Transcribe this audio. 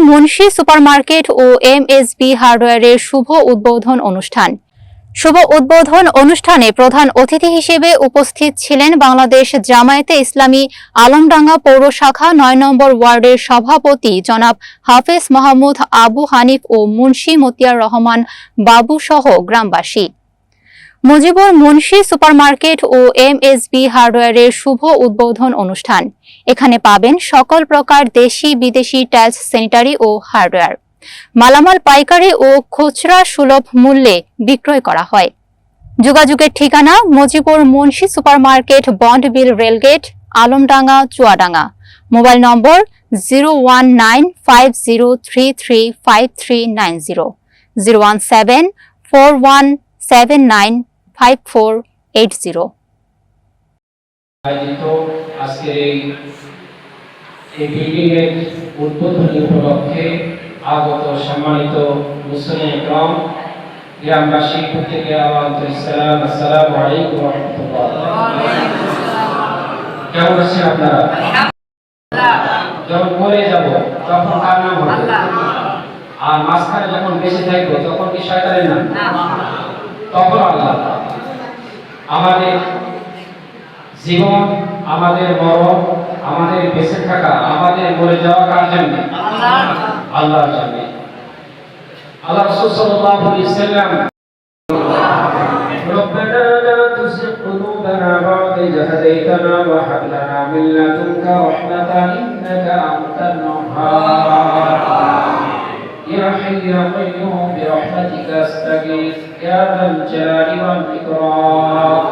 Munshi supermarket ও MSB হার্ডওয়্যারের শুভ উদ্বোধন অনুষ্ঠান। শুভ উদ্বোধন অনুষ্ঠানে প্রধান অতিথি হিসেবে উপস্থিত ছিলেন বাংলাদেশ জামায়াতে ইসলামী আলমডাঙ্গা পৌর শাখা ৯ নম্বর ওয়ার্ডের সভাপতি জনাব হাফেজ মাহমুদ আবু হানিফ ও মুন্সি মতিয়ার রহমান বাবু সহ গ্রামবাসী। মুজিবুর মুন্সি সুপারমার্কেট ও এমএসবি হার্ডওয়্যারের শুভ উদ্বোধন অনুষ্ঠান। এখানে পাবেন সকল প্রকার দেশি বিদেশি টাইলস, স্যানিটারি ও হার্ডওয়্যার মালামাল পাইকারি ও খুচরা সুলভ মূল্যে বিক্রয় করা হয়। যোগাযোগের ঠিকানা Mujibur Munshi supermarket, Bondbil rail gate, Alamdanga, Chuadanga. Mobile number 01950335390, 01741795480। আজকের এই বিল্ডিং এর উদ্বোধনী উপলক্ষে আগত সম্মানিত মুসলিম ইকরাম, গ্রামবাসী প্রত্যেকে সালাম, আসসালামু আলাইকুম ওয়া রাহমাতুল্লাহ। কেমন আছেন আপনারা? যখন মরে যাব তখন কার নাম হবে? আর মাঝখানে যখন বেঁচে থাকবো তখন কি শয়তানের নাম? তখন আল্লাহ। আমাদের জীবন, আমাদের মরণ, আমাদের বেঁচে থাকা, আমাদের মরে যাওয়া কার জন্য? আল্লাহর জন্য। আল্লাহ রাসূল সাল্লাল্লাহু আলাইহি ওয়াসাল্লাম ربنا لا تزغ قلوبنا بعد إذ هديتنا وهب لنا من لدنك رحمة إنك أنت الوهاب يا حي يا قيوم برحمتك أستغيث يا ذا الجلال والإكرام